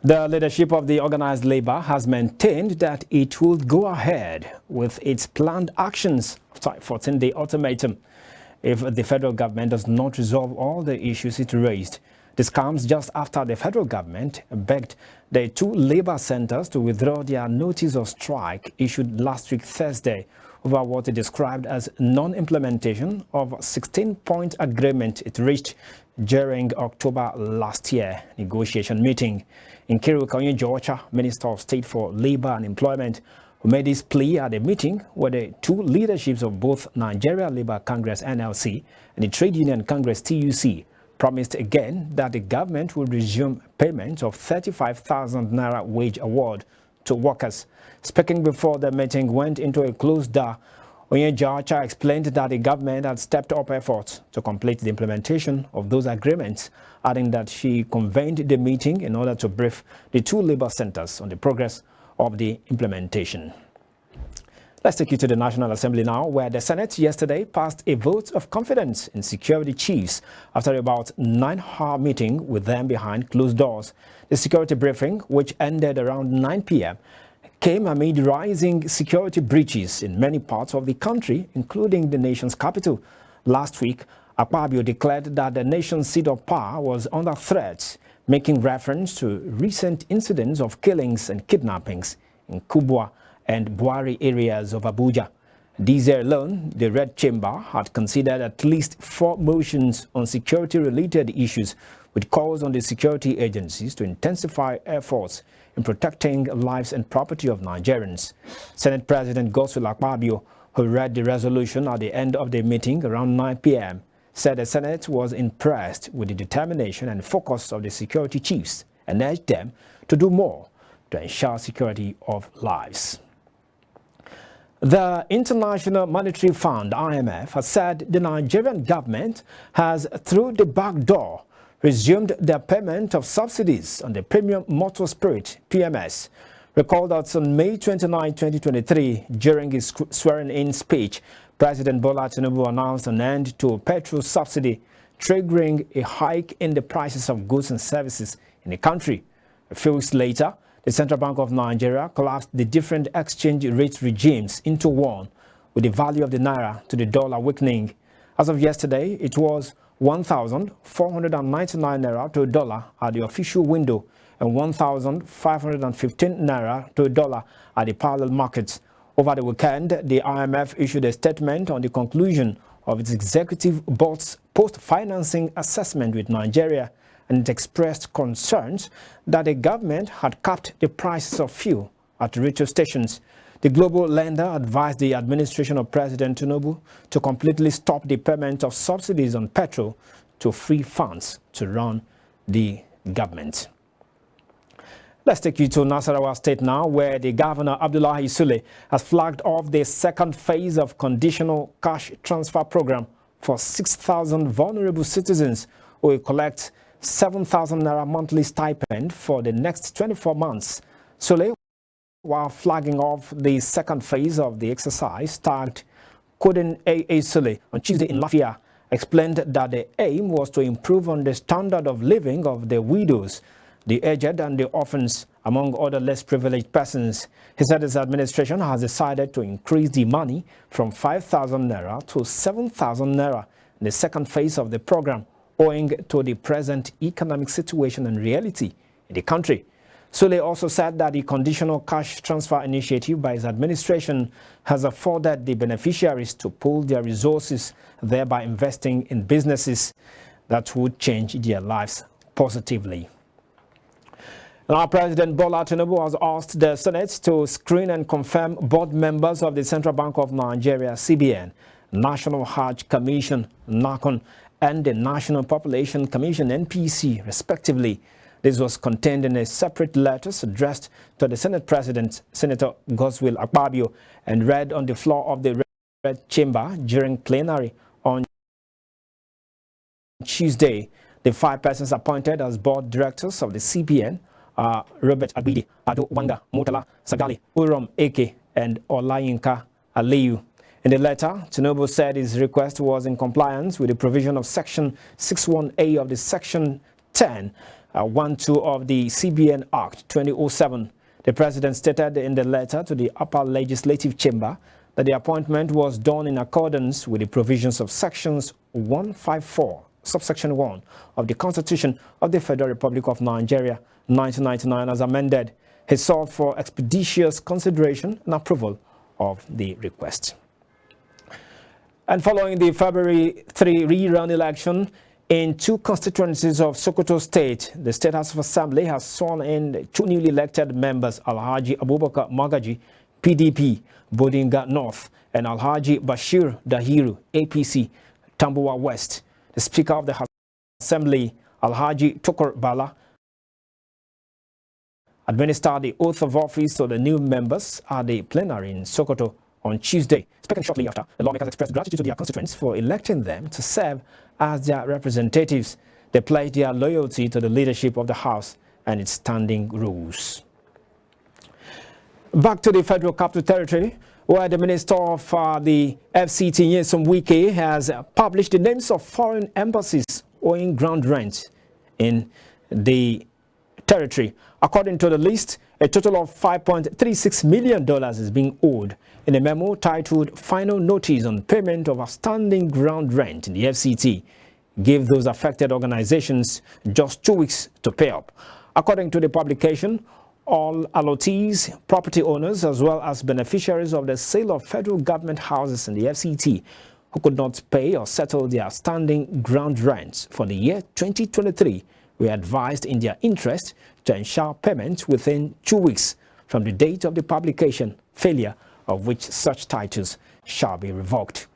The leadership of the organized labor has maintained that it will go ahead with its planned actions, 14-day ultimatum, if the federal government does not resolve all the issues it raised. This comes just after the federal government begged the two labor centers to withdraw their notice of strike issued last week Thursday over what it described as non-implementation of a 16-point agreement it reached during October last year negotiation meeting. Nkiru Georgia, Minister of State for Labor and Employment, who made this plea at a meeting where the two leaderships of both Nigeria Labour Congress NLC and the Trade Union Congress TUC promised again that the government will resume payment of 35,000 naira wage award to workers. Speaking before the meeting went into a closed door, Georgia explained that the government had stepped up efforts to complete the implementation of those agreements, adding that she convened the meeting in order to brief the two labor centers on the progress of the implementation. Let's take you to the National Assembly now, where the Senate yesterday passed a vote of confidence in security chiefs after about 9-hour meeting with them behind closed doors. The security briefing, which ended around 9 p.m., came amid rising security breaches in many parts of the country, including the nation's capital. Last week, Akpabio declared that the nation's seat of power was under threat, making reference to recent incidents of killings and kidnappings in Kubwa and Buari areas of Abuja. This year alone, the Red Chamber had considered at least 4 motions on security-related issues, with calls on the security agencies to intensify efforts in protecting lives and property of Nigerians. Senate President Godswill Akpabio, who read the resolution at the end of the meeting around 9 p.m., said the Senate was impressed with the determination and focus of the security chiefs and urged them to do more to ensure security of lives. The International Monetary Fund, IMF, has said the Nigerian government has, through the back door, resumed the payment of subsidies on the premium motor spirit, PMS. Recall that on May 29, 2023, during his swearing-in speech, President Bola Tinubu announced an end to petrol subsidy, triggering a hike in the prices of goods and services in the country. A few weeks later, the Central Bank of Nigeria collapsed the different exchange rate regimes into one, with the value of the naira to the dollar weakening. As of yesterday, it was 1,499 naira to a dollar at the official window and 1,515 naira to a dollar at the parallel markets. Over the weekend, the IMF issued a statement on the conclusion of its executive board's post-financing assessment with Nigeria, and it expressed concerns that the government had capped the prices of fuel at retail stations. The global lender advised the administration of President Tinubu to completely stop the payment of subsidies on petrol to free funds to run the government. Let's take you to Nasarawa State now, where the Governor Abdullahi Sule has flagged off the second phase of conditional cash transfer program for 6,000 vulnerable citizens who will collect 7,000 naira monthly stipend for the next 24 months. Sule, while flagging off the second phase of the exercise tagged Kodin A.A. Sule on Tuesday in Lafia, explained that the aim was to improve on the standard of living of the widows, the aged and the orphans, among other less privileged persons. He said his administration has decided to increase the money from 5,000 naira to 7,000 naira in the second phase of the program, owing to the present economic situation and reality in the country. Sule also said that the conditional cash transfer initiative by his administration has afforded the beneficiaries to pool their resources, thereby investing in businesses that would change their lives positively. Now, President Bola Tinubu has asked the Senate to screen and confirm board members of the Central Bank of Nigeria, CBN, National Hajj Commission, NACON, and the National Population Commission, NPC, respectively. This was contained in a separate letter addressed to the Senate President, Senator Godswill Akpabio, and read on the floor of the Red Chamber during plenary on Tuesday. The 5 persons appointed as board directors of the CBN are Robert Abidi, Ado Wanga, Mutala, Sagali, Urom Eke, and Olayinka Aliyu. In the letter, Tinubu said his request was in compliance with the provision of Section 61A of the Section 10 1-2 of the CBN Act 2007. The president stated in the letter to the upper legislative chamber that the appointment was done in accordance with the provisions of sections 154, subsection 1 of the Constitution of the Federal Republic of Nigeria, 1999, as amended. He sought for expeditious consideration and approval of the request. And following the February 3 rerun election in 2 constituencies of Sokoto State, the State House of Assembly has sworn in 2 newly elected members, Alhaji Abubakar Magaji, PDP, Bodinga North, and Alhaji Bashir Dahiru, APC, Tambuwa West. The Speaker of the House Assembly, Alhaji Tukur Bala, administered the oath of office to the new members at the plenary in Sokoto on Tuesday. Speaking shortly after, the lawmakers expressed gratitude to their constituents for electing them to serve as their representatives. They pledged their loyalty to the leadership of the House and its standing rules. Back to the Federal Capital Territory, where the Minister of the FCT, Nyesom Wike, has published the names of foreign embassies owing ground rent in the territory. According to the list, a total of $5.36 million is being owed. In a memo titled Final Notice on Payment of Outstanding Ground Rent, the FCT gave those affected organizations just 2 weeks to pay up. According to the publication, all allottees, property owners, as well as beneficiaries of the sale of federal government houses in the FCT who could not pay or settle their outstanding ground rents for the year 2023 were advised in their interest to ensure payment within 2 weeks from the date of the publication, failure of which such titles shall be revoked.